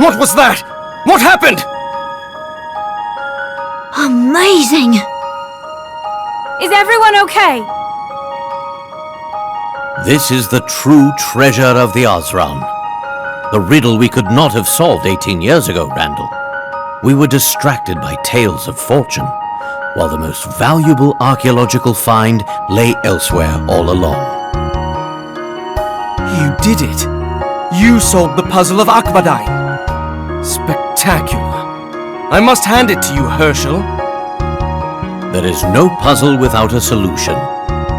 What was that? What happened? Amazing! Is everyone okay? This is the true treasure of the Osran. The riddle we could not have solved 18 years ago, Randall. We were distracted by tales of fortune, while the most valuable archaeological find lay elsewhere all along. You did it! You solved the puzzle of Akbadai! Spectacular! I must hand it to you, Herschel. There is no puzzle without a solution.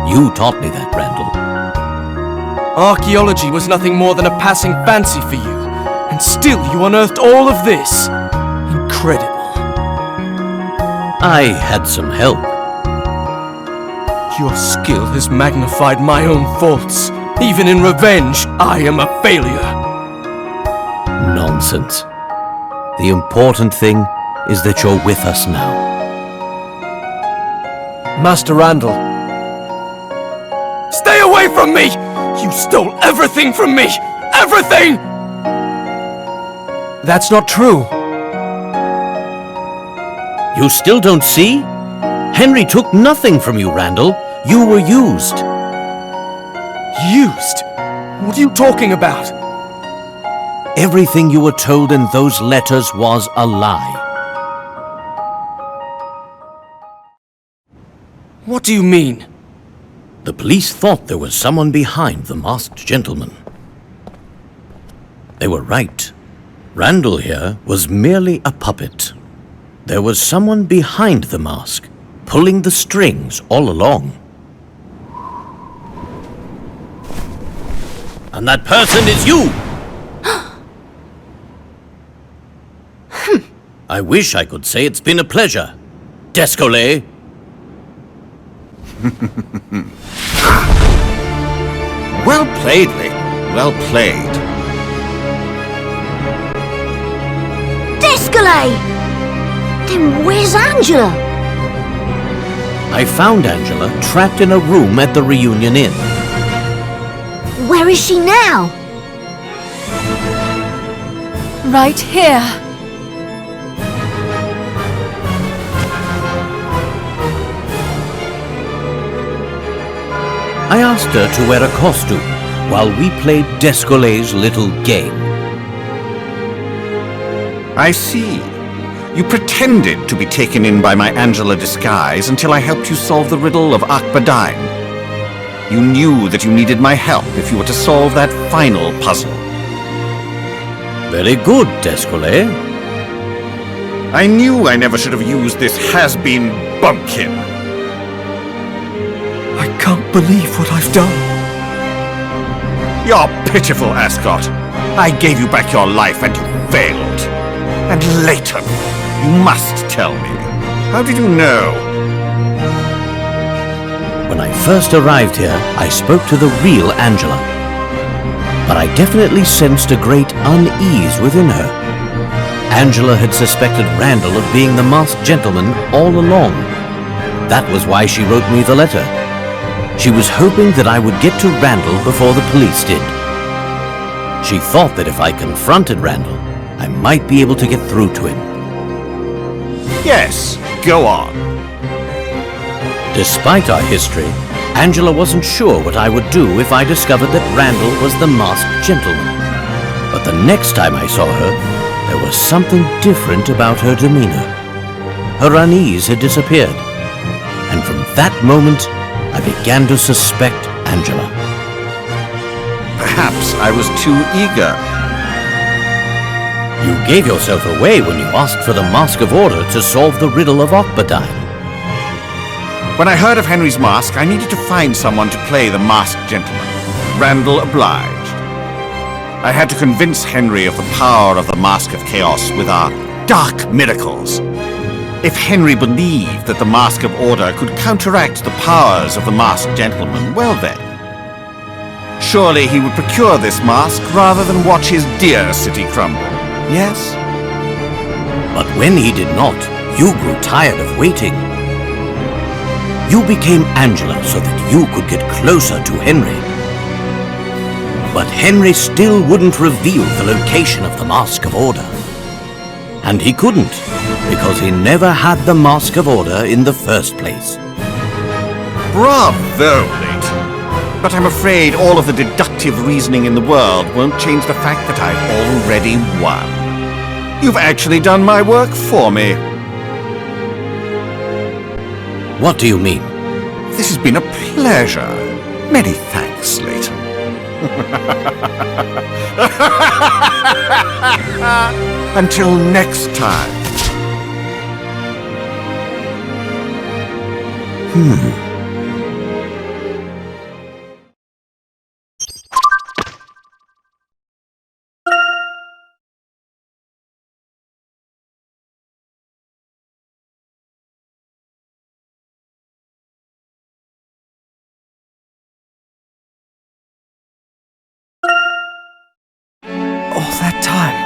You taught me that, Randall. Archaeology was nothing more than a passing fancy for you, and still you unearthed all of this. Incredible. I had some help. Your skill has magnified my own faults. Even in revenge, I am a failure. Nonsense. The important thing is that you're with us now. Master Randall. Stay away from me! You stole everything from me! Everything! That's not true. You still don't see? Henry took nothing from you, Randall. You were used. Used? What are you talking about? Everything you were told in those letters was a lie. What do you mean? The police thought there was someone behind the masked gentleman. They were right. Randall here was merely a puppet. There was someone behind the mask, pulling the strings all along. And that person is you! I wish I could say it's been a pleasure. Descolet. Well played, Layton. Well played. Descolet! Then where's Angela? I found Angela trapped in a room at the Reunion Inn. Where is she now? Right here. I asked her to wear a costume while we played Descolet's little game. I see. You pretended to be taken in by my Angela disguise until I helped you solve the riddle of Akbadine. You knew that you needed my help if you were to solve that final puzzle. Very good, Descolet. I knew I never should have used this has-been bumpkin. I can't believe what I've done. You're pitiful, Ascot. I gave you back your life and you failed. And Layton, you must tell me. How did you know? When I first arrived here, I spoke to the real Angela. But I definitely sensed a great unease within her. Angela had suspected Randall of being the masked gentleman all along. That was why she wrote me the letter. She was hoping that I would get to Randall before the police did. She thought that if I confronted Randall, I might be able to get through to him. Yes, go on. Despite our history, Angela wasn't sure what I would do if I discovered that Randall was the masked gentleman. But the next time I saw her, there was something different about her demeanor. Her unease had disappeared, and from that moment, I began to suspect Angela. Perhaps I was too eager. You gave yourself away when you asked for the Mask of Order to solve the riddle of Akbadine. When I heard of Henry's mask, I needed to find someone to play the masked gentleman. Randall obliged. I had to convince Henry of the power of the Mask of Chaos with our dark miracles. If Henry believed that the Mask of Order could counteract the powers of the masked gentleman, well then. Surely he would procure this mask rather than watch his dear city crumble. Yes? But when he did not, you grew tired of waiting. You became Angela so that you could get closer to Henry. But Henry still wouldn't reveal the location of the Mask of Order. And he couldn't, because he never had the Mask of Order in the first place. Bravo, Layton. But I'm afraid all of the deductive reasoning in the world won't change the fact that I've already won. You've actually done my work for me. What do you mean? This has been a pleasure. Many thanks, Layton. Until next time. All that time,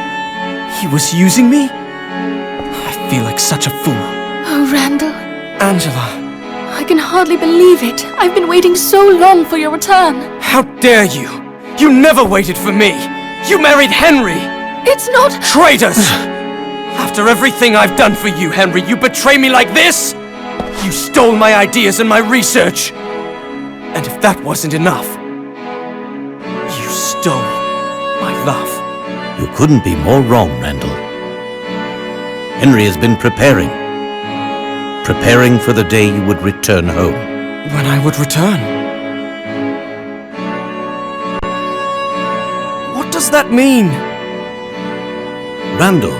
he was using me? I feel like such a fool. Oh, Randall, Angela, I can hardly believe it. I've been waiting so long for your return. how dare you? You never waited for me. You married Henry. It's not... Traitors! After everything I've done for you, Henry, you betray me like this? You stole my ideas and my research. And if that wasn't enough, you stole my love. You couldn't be more wrong, Randall. Henry has been preparing for the day you would return home. When I would return? What does that mean? Randall,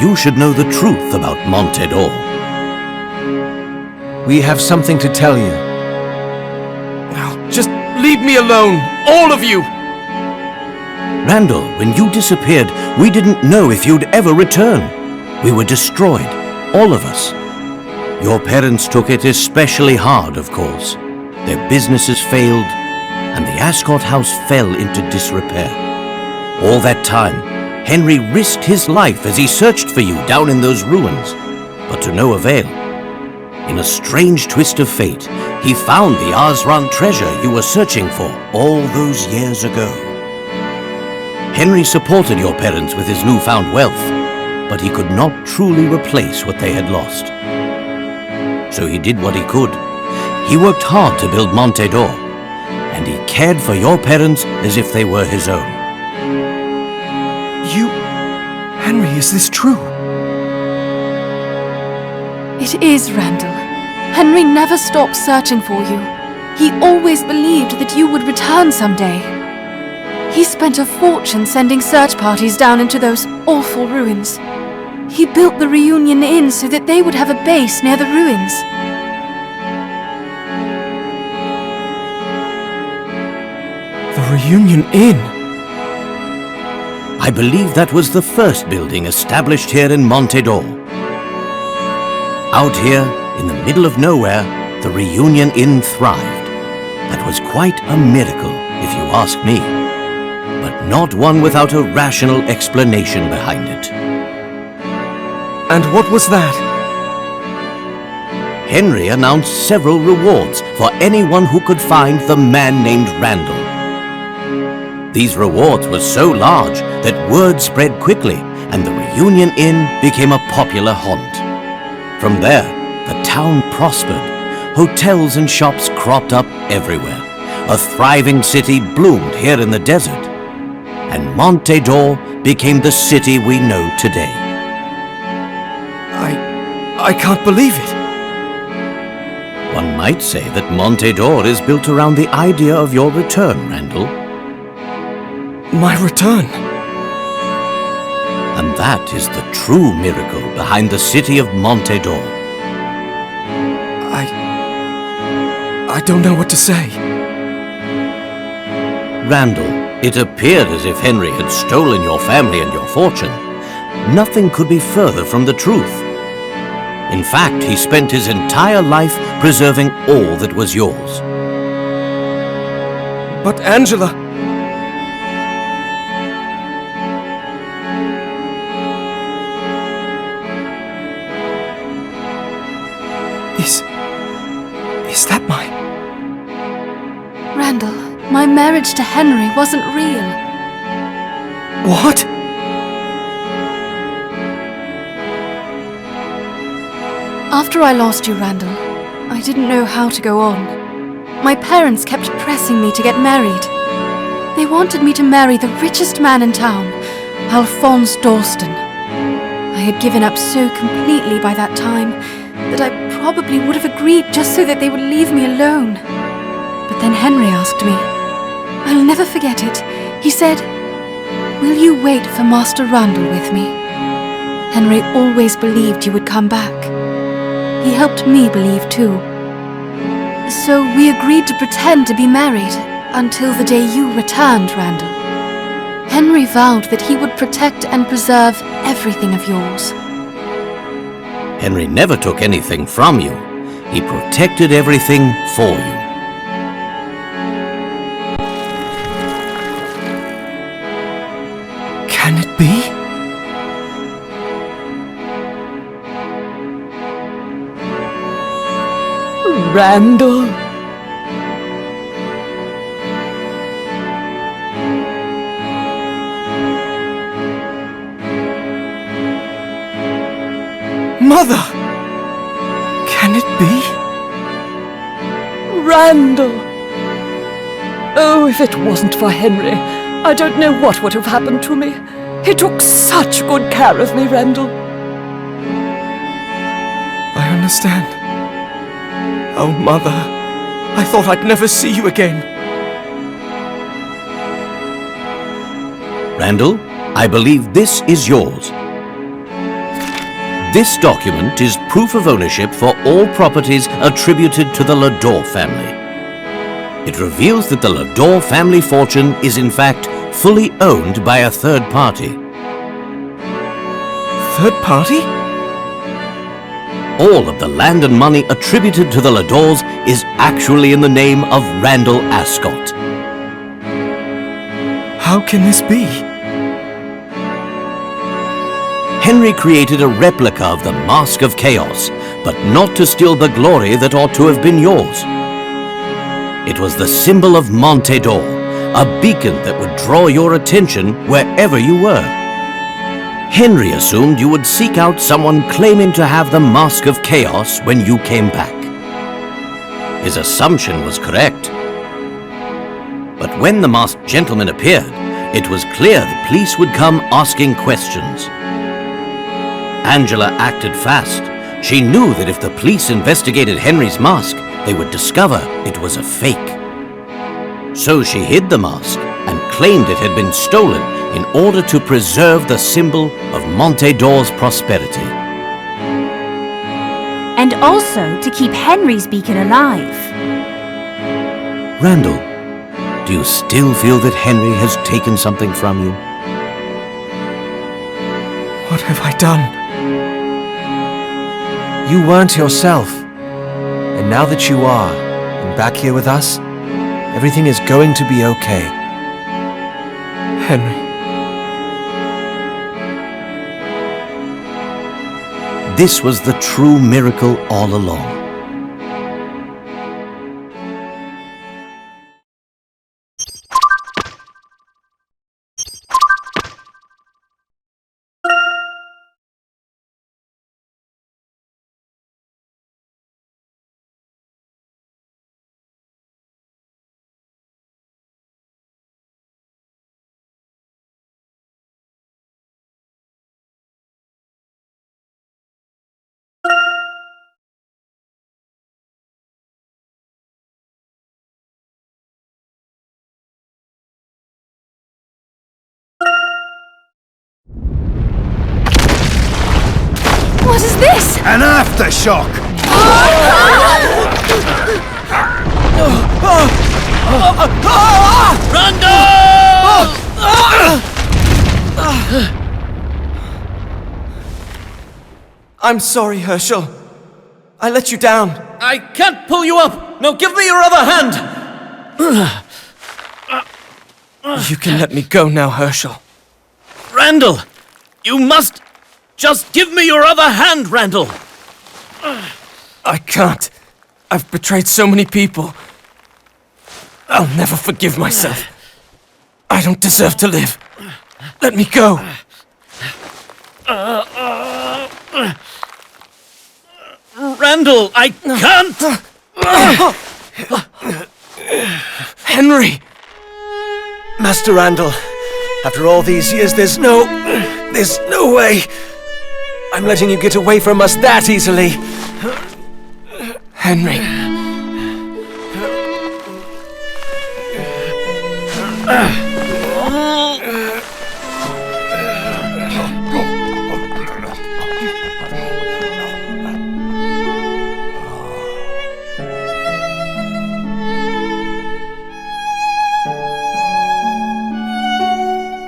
you should know the truth about Monte d'Or. We have something to tell you. Now, just leave me alone, all of you! Randall, when you disappeared, we didn't know if you'd ever return. We were destroyed, all of us. Your parents took it especially hard, of course. Their businesses failed, and the Ascot house fell into disrepair. All that time, Henry risked his life as he searched for you down in those ruins, but to no avail. In a strange twist of fate, he found the Azran treasure you were searching for all those years ago. Henry supported your parents with his newfound wealth, but he could not truly replace what they had lost. So he did what he could. He worked hard to build Monte d'Or, and he cared for your parents as if they were his own. Henry, is this true? It is, Randall. Henry never stopped searching for you. He always believed that you would return someday. He spent a fortune sending search parties down into those awful ruins. He built the Reunion Inn so that they would have a base near the ruins. The Reunion Inn? I believe that was the first building established here in Monte d'Or. Out here, in the middle of nowhere, the Reunion Inn thrived. That was quite a miracle, if you ask me. But not one without a rational explanation behind it. And what was that? Henry announced several rewards for anyone who could find the man named Randall. These rewards were so large that word spread quickly, and the Reunion Inn became a popular haunt. From there, the town prospered. Hotels and shops cropped up everywhere. A thriving city bloomed here in the desert. And Monte d'Or became the city we know today. I can't believe it. One might say that Monte d'Or is built around the idea of your return, Randall. My return? And that is the true miracle behind the city of Monte d'Or. I don't know what to say. Randall, it appeared as if Henry had stolen your family and your fortune. Nothing could be further from the truth. In fact, he spent his entire life preserving all that was yours. But Angela... Is that my... Randall, my marriage to Henry wasn't real. What? After I lost you, Randall, I didn't know how to go on. My parents kept pressing me to get married. They wanted me to marry the richest man in town, Alphonse Dalston. I had given up so completely by that time that I probably would have agreed just so that they would leave me alone. But then Henry asked me. I'll never forget it. He said, "Will you wait for Master Randall with me?" Henry always believed you would come back. He helped me believe too. So we agreed to pretend to be married until the day you returned, Randall. Henry vowed that he would protect and preserve everything of yours. Henry never took anything from you. He protected everything for you. Can it be? Randall? Mother! Can it be? Randall! Oh, if it wasn't for Henry, I don't know what would have happened to me. He took such good care of me, Randall. I understand. Oh, Mother, I thought I'd never see you again. Randall, I believe this is yours. This document is proof of ownership for all properties attributed to the Lador family. It reveals that the Lador family fortune is in fact fully owned by a third party. Third party? All of the land and money attributed to the Ladors is actually in the name of Randall Ascot. How can this be? Henry created a replica of the Mask of Chaos, but not to steal the glory that ought to have been yours. It was the symbol of Monte d'Or, a beacon that would draw your attention wherever you were. Henry assumed you would seek out someone claiming to have the Mask of Chaos when you came back. His assumption was correct. But when the masked gentleman appeared, it was clear the police would come asking questions. Angela acted fast. She knew that if the police investigated Henry's mask, they would discover it was a fake. So she hid the mask and claimed it had been stolen in order to preserve the symbol of Monte d'Or's prosperity. And also to keep Henry's beacon alive. Randall, do you still feel that Henry has taken something from you? What have I done? You weren't yourself. And now that you are, and back here with us, everything is going to be okay. Henry. This was the true miracle all along. What is this? An aftershock! I'm sorry, Herschel. I let you down. I can't pull you up! Now give me your other hand! You can let me go now, Herschel. Randall! You must just give me your other hand, Randall! I can't. I've betrayed so many people. I'll never forgive myself. I don't deserve to live. Let me go. Randall, I can't! Henry! Master Randall, after all these years, there's no way. I'm letting you get away from us that easily. Henry.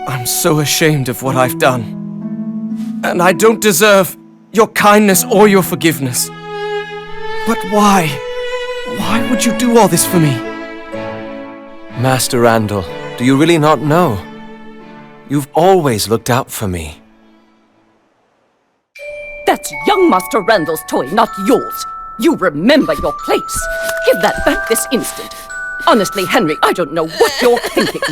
I'm so ashamed of what I've done. And I don't deserve your kindness or your forgiveness. But why? Why would you do all this for me? Master Randall, do you really not know? You've always looked out for me. That's young Master Randall's toy, not yours. You remember your place. Give that back this instant. Honestly, Henry, I don't know what you're thinking.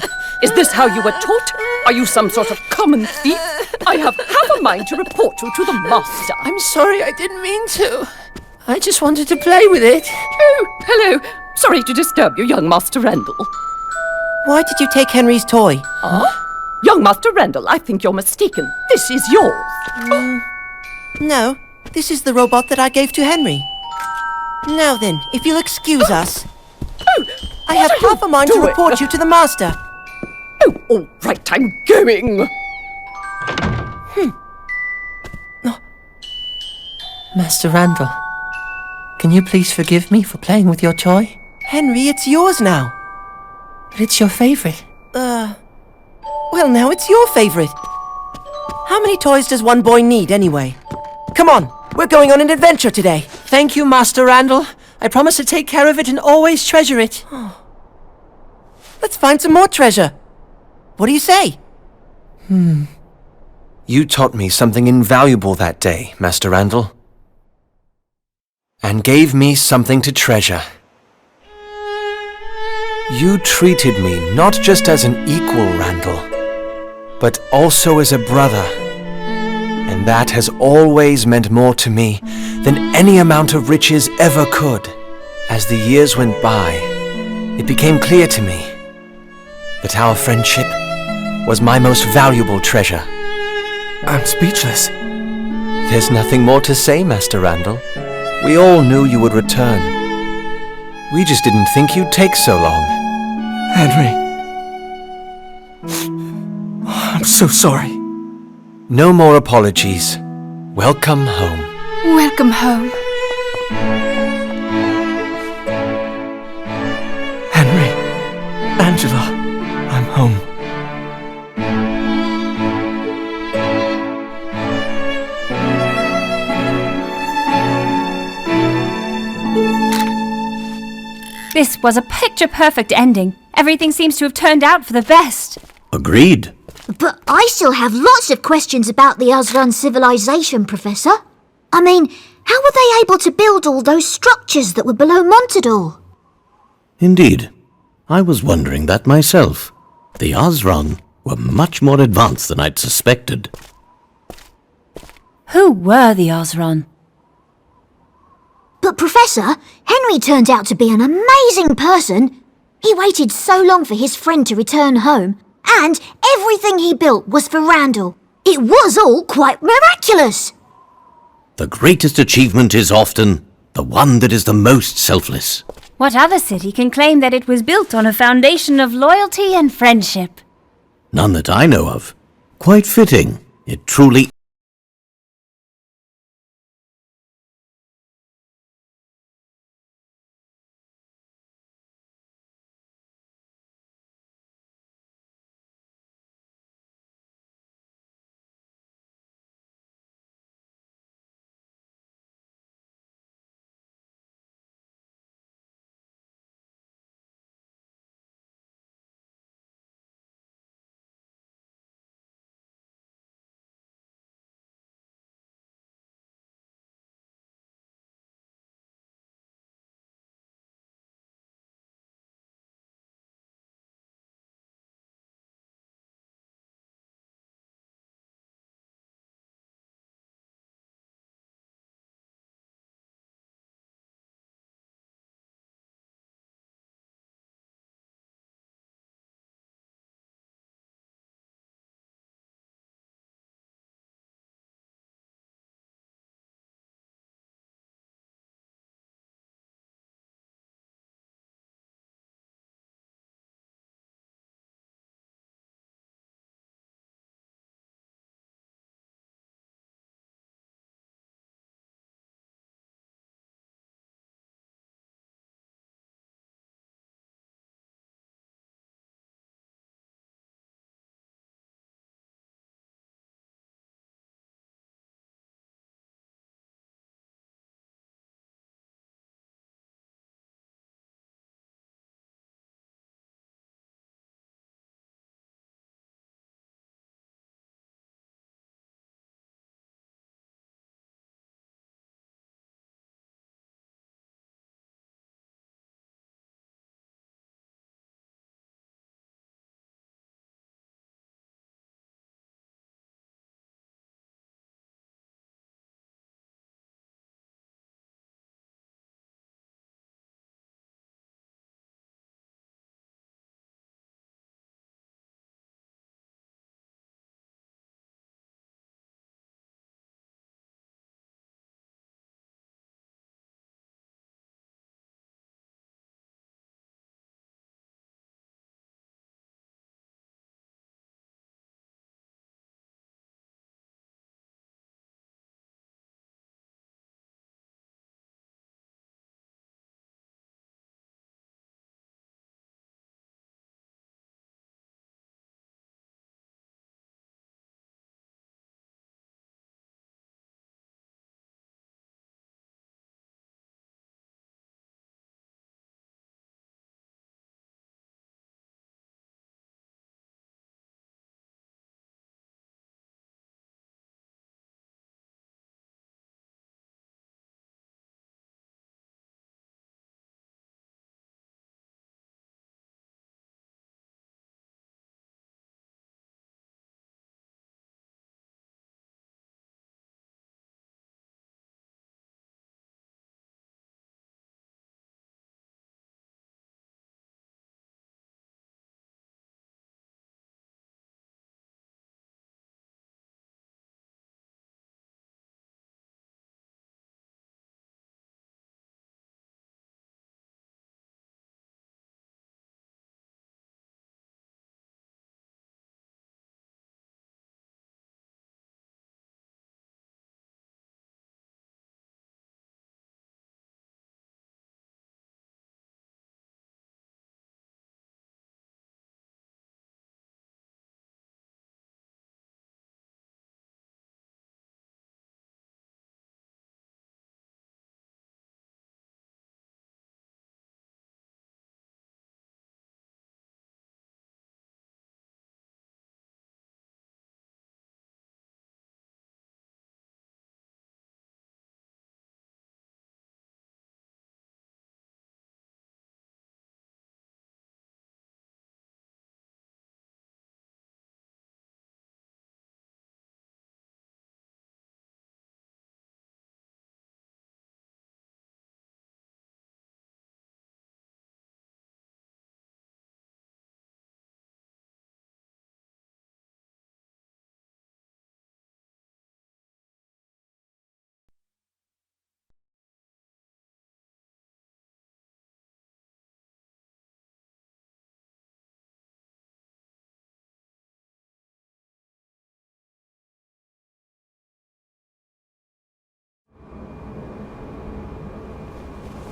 Is this how you were taught? Are you some sort of common thief? I have half a mind to report you to the master. I'm sorry, I didn't mean to. I just wanted to play with it. Oh, hello. Sorry to disturb you, young Master Randall. Why did you take Henry's toy? Young Master Randall, I think you're mistaken. This is yours. No, this is the robot that I gave to Henry. Now then, if you'll excuse us, I have half a mind to report you to the master. Oh, all right, I'm going. Master Randall, can you please forgive me for playing with your toy? Henry, it's yours now. But it's your favorite. Well, now it's your favorite. How many toys does one boy need, anyway? Come on, we're going on an adventure today. Thank you, Master Randall. I promise to take care of it and always treasure it. Let's find some more treasure. What do you say? You taught me something invaluable that day, Master Randall. And gave me something to treasure. You treated me not just as an equal, Randall, but also as a brother. And that has always meant more to me than any amount of riches ever could. As the years went by, it became clear to me that our friendship was my most valuable treasure. I'm speechless. There's nothing more to say, Master Randall. We all knew you would return. We just didn't think you'd take so long. Henry. I'm so sorry. No more apologies. Welcome home. Welcome home. Henry. Angela. I'm home. This was a picture-perfect ending. Everything seems to have turned out for the best. Agreed. But I still have lots of questions about the Azran civilization, Professor. I mean, how were they able to build all those structures that were below Montador? Indeed. I was wondering that myself. The Azran were much more advanced than I'd suspected. Who were the Azran? But Professor, Henry turned out to be an amazing person. He waited so long for his friend to return home, and everything he built was for Randall. It was all quite miraculous. The greatest achievement is often the one that is the most selfless. What other city can claim that it was built on a foundation of loyalty and friendship? None that I know of. Quite fitting. It truly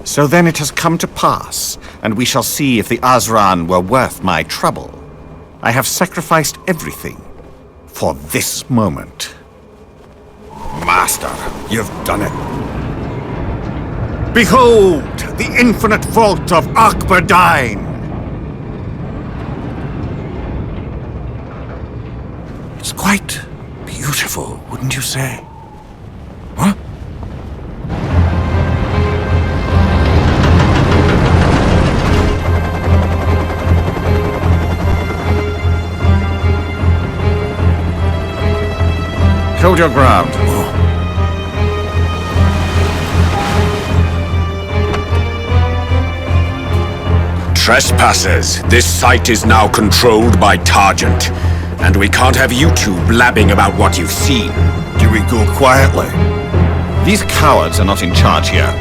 So then it has come to pass, and we shall see if the Azran were worth my trouble. I have sacrificed everything for this moment. Master, you've done it. Behold, the infinite vault of Akbardine! It's quite beautiful, wouldn't you say? Huh? Hold your ground. Trespassers, this site is now controlled by Targent, and we can't have you two blabbing about what you've seen. Do we go quietly? These cowards are not in charge here.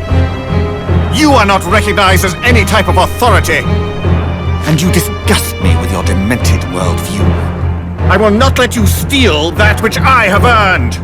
You are not recognized as any type of authority! And you disgust me with your demented worldview. I will not let you steal that which I have earned!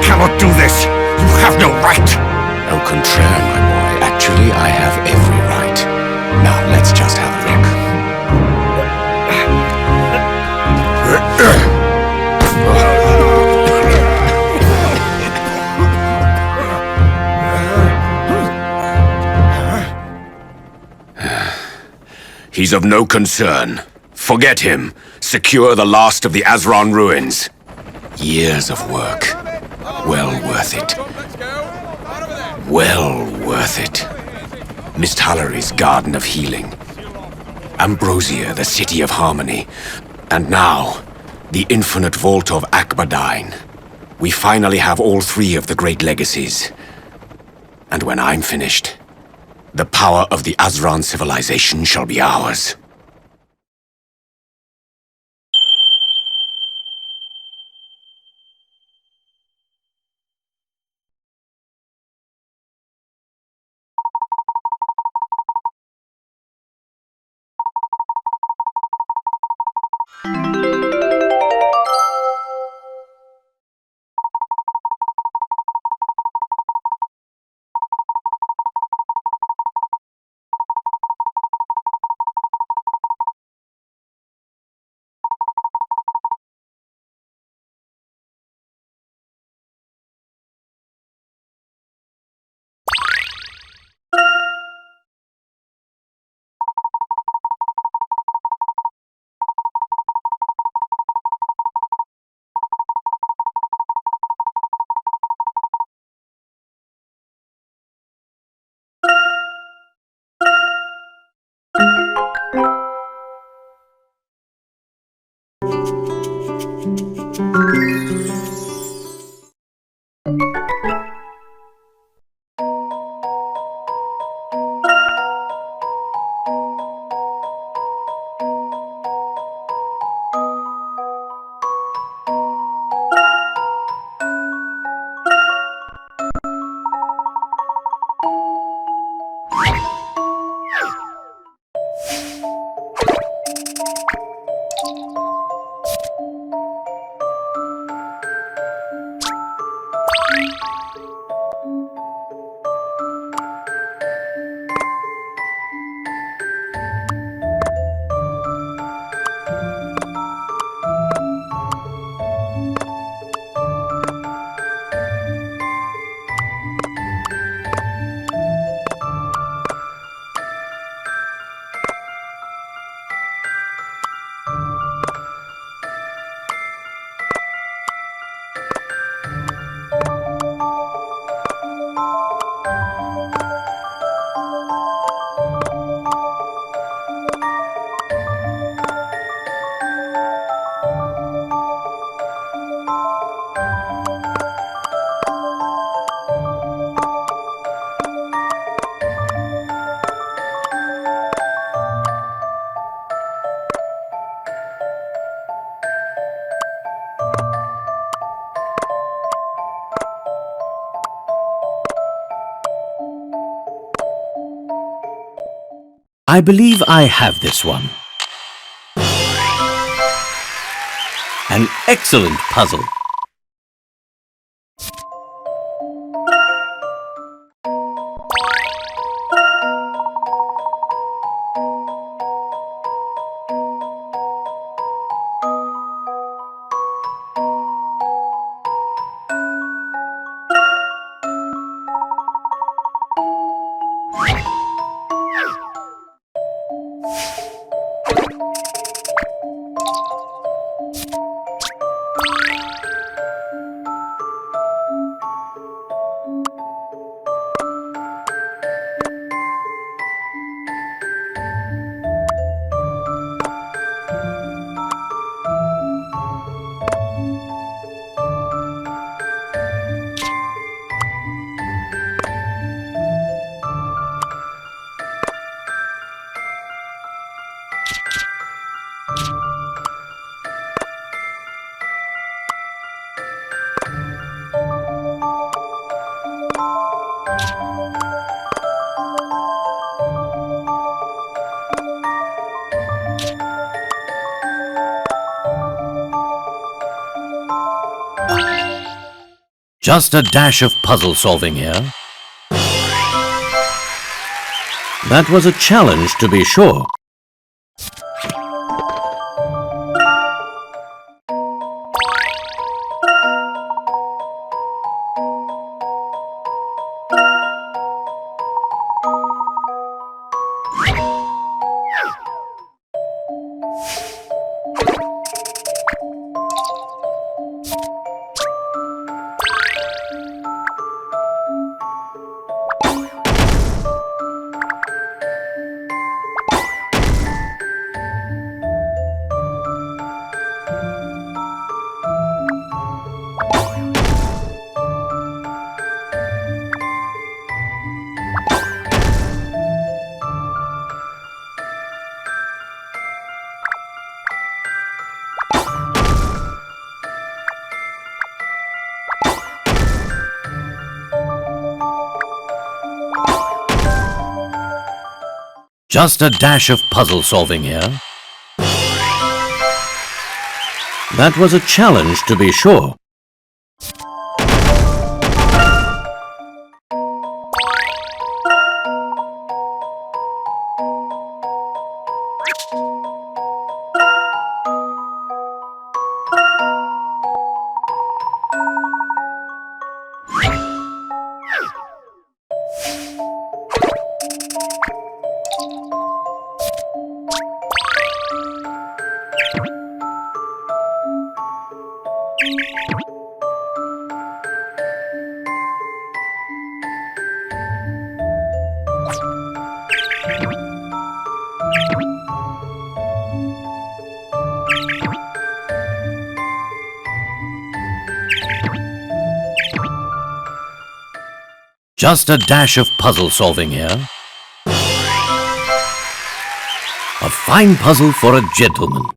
Cannot do this! You have no right! Au contraire, my boy. Actually, I have every right. Now, let's just have a look. He's of no concern. Forget him. Secure the last of the Azran ruins. Years of work. Well worth it. Well worth it. Miss Tallery's Garden of Healing. Ambrosia, the City of Harmony. And now, the Infinite Vault of Akbardine. We finally have all three of the great legacies. And when I'm finished, the power of the Azran civilization shall be ours. I believe I have this one. An excellent puzzle. Just a dash of puzzle solving here. That was a challenge, to be sure. Just a dash of puzzle solving here. That was a challenge, to be sure. Just a dash of puzzle solving here. A fine puzzle for a gentleman.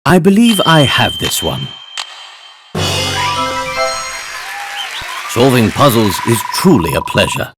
I believe I have this one. Solving puzzles is truly a pleasure.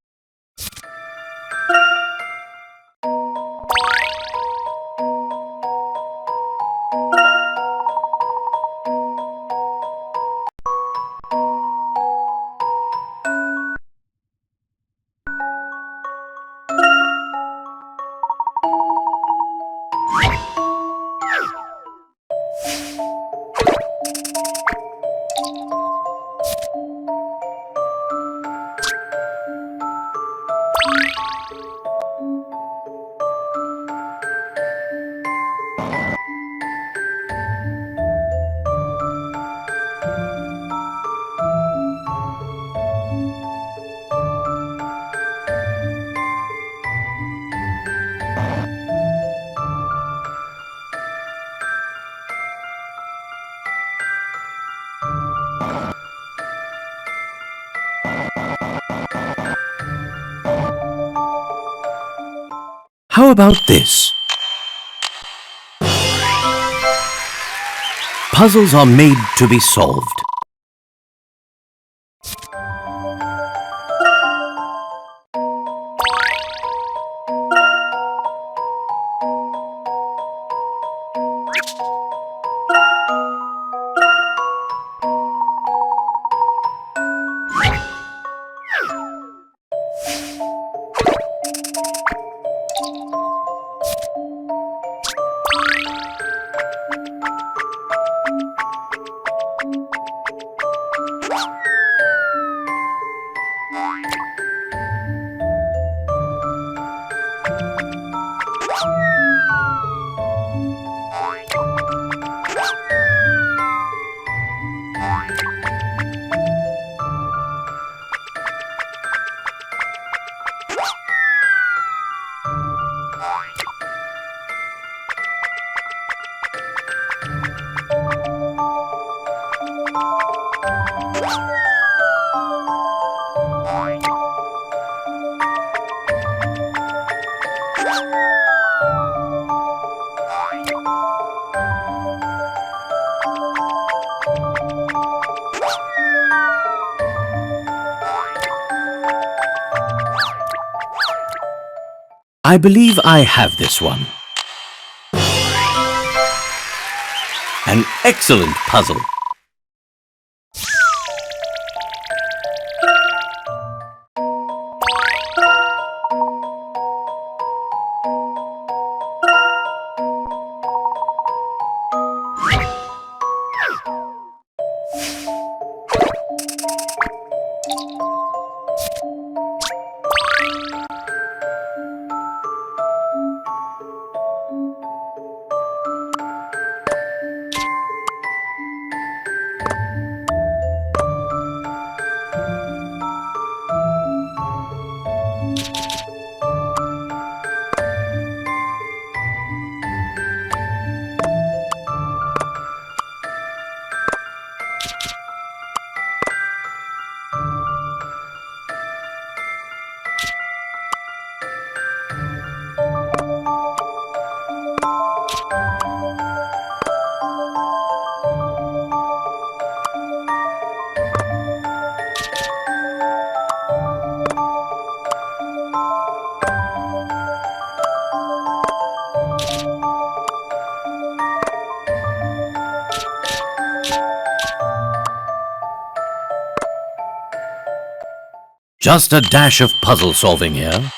How about this? Puzzles are made to be solved. I believe I have this one. An excellent puzzle. Just a dash of puzzle solving here.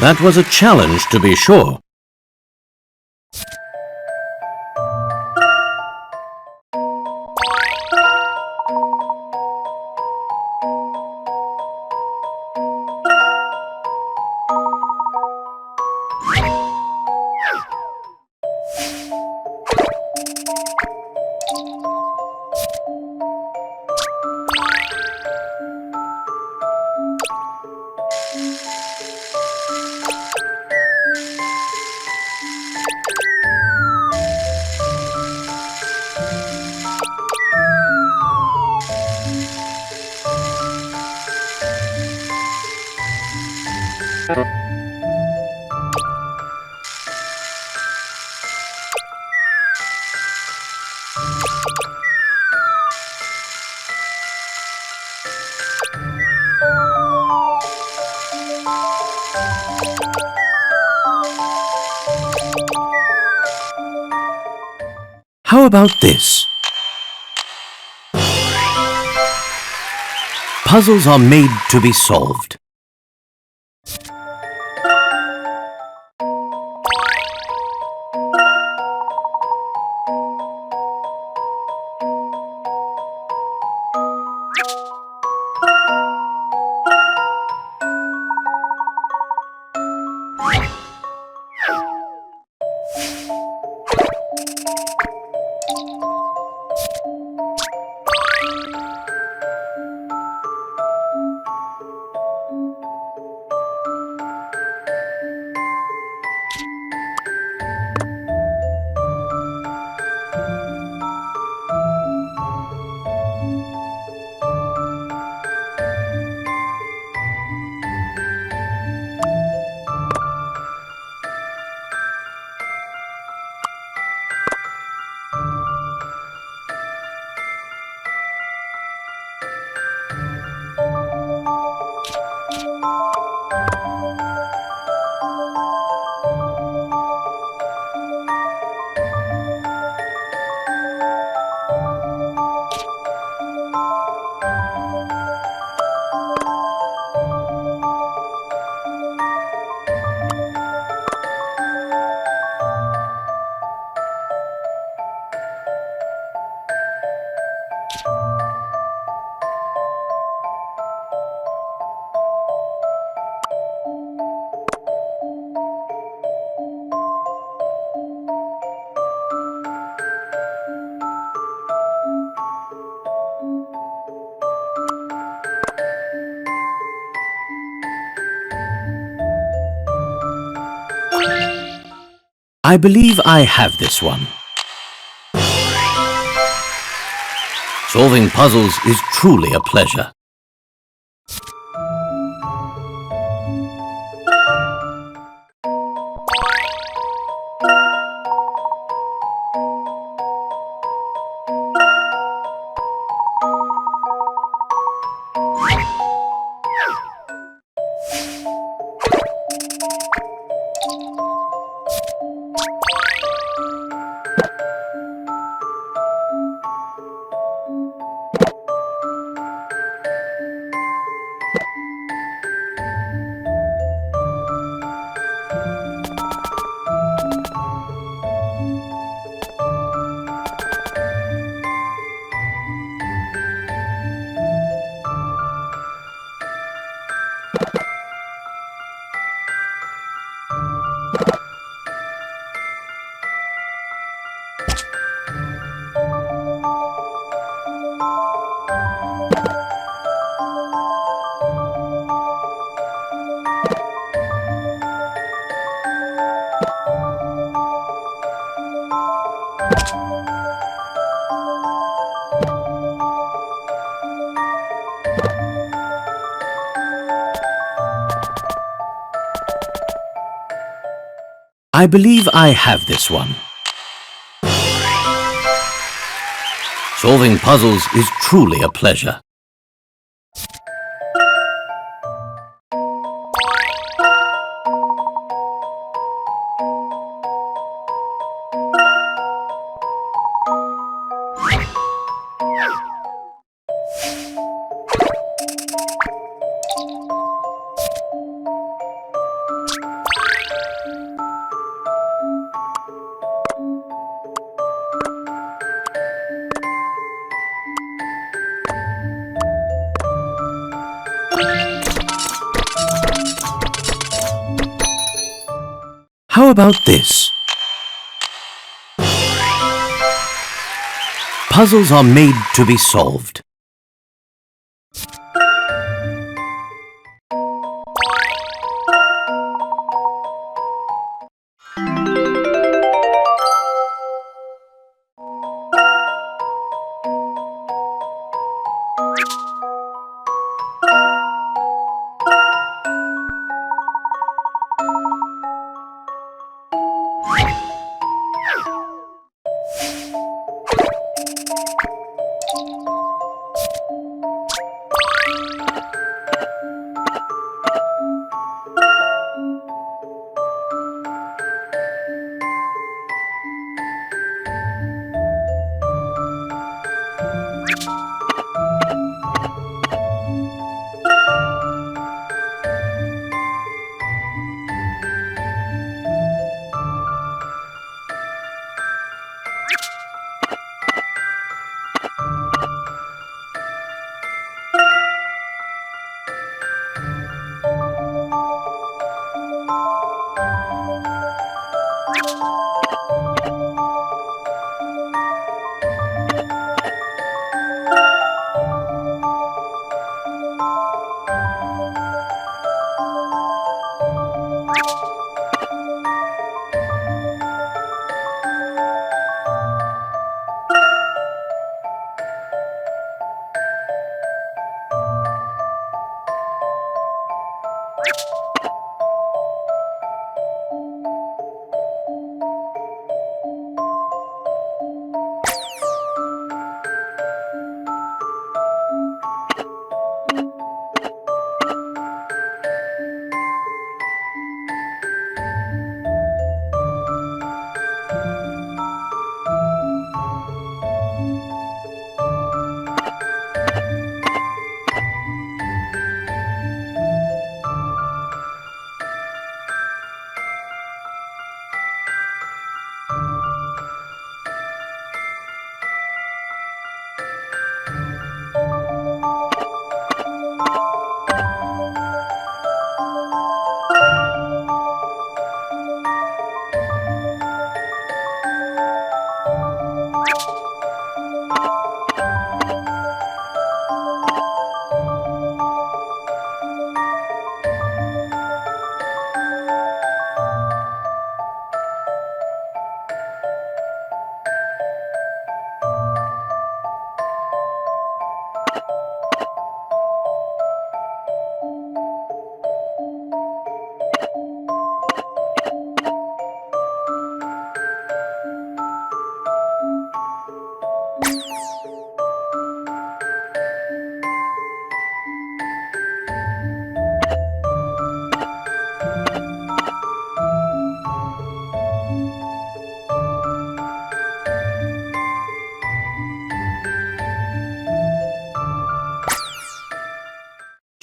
That was a challenge, to be sure. How about this? Puzzles are made to be solved. I believe I have this one. Solving puzzles is truly a pleasure. I believe I have this one. Solving puzzles is truly a pleasure. How about this? Puzzles are made to be solved.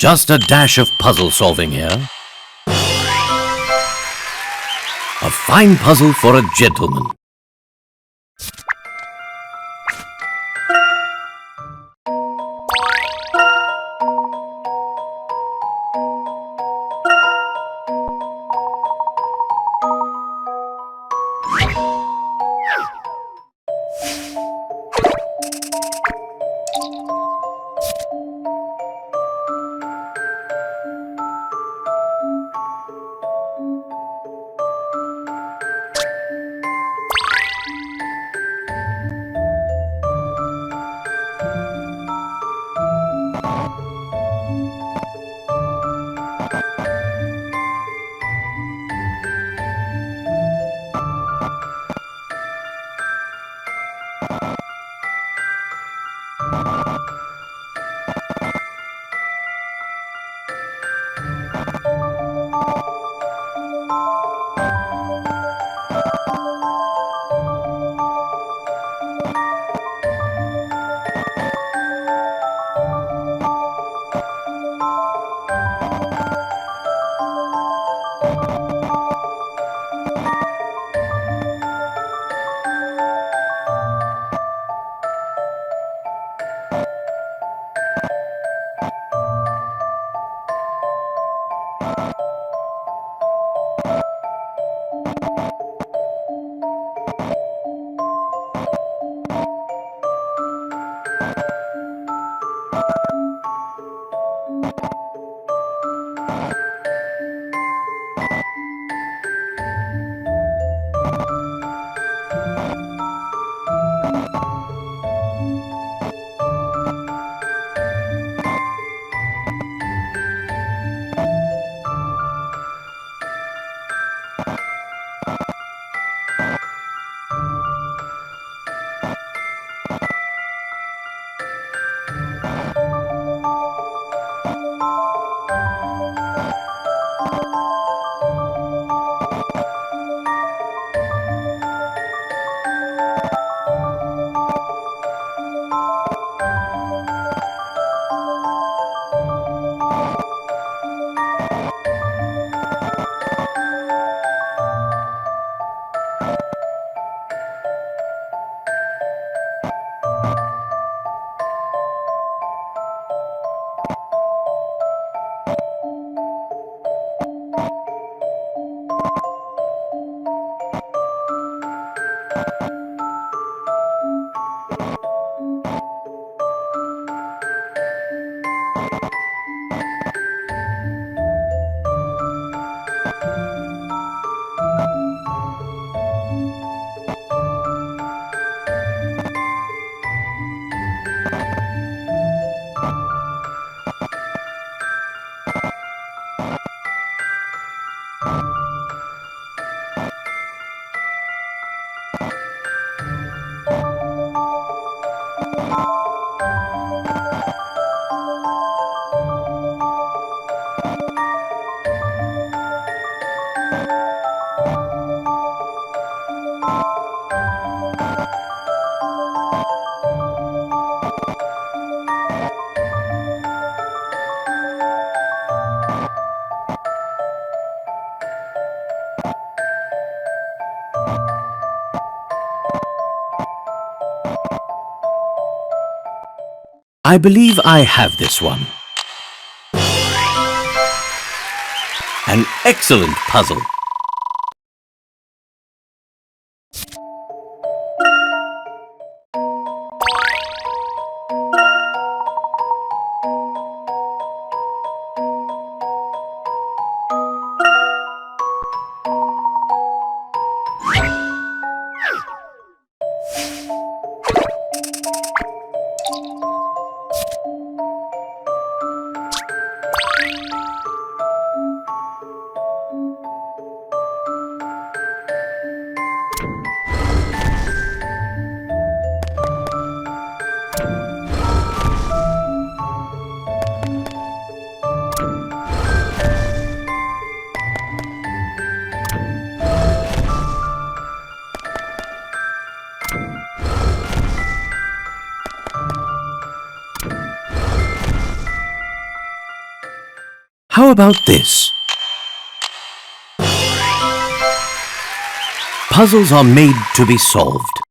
Just a dash of puzzle solving here. A fine puzzle for a gentleman. I believe I have this one. An excellent puzzle. How about this? Puzzles are made to be solved.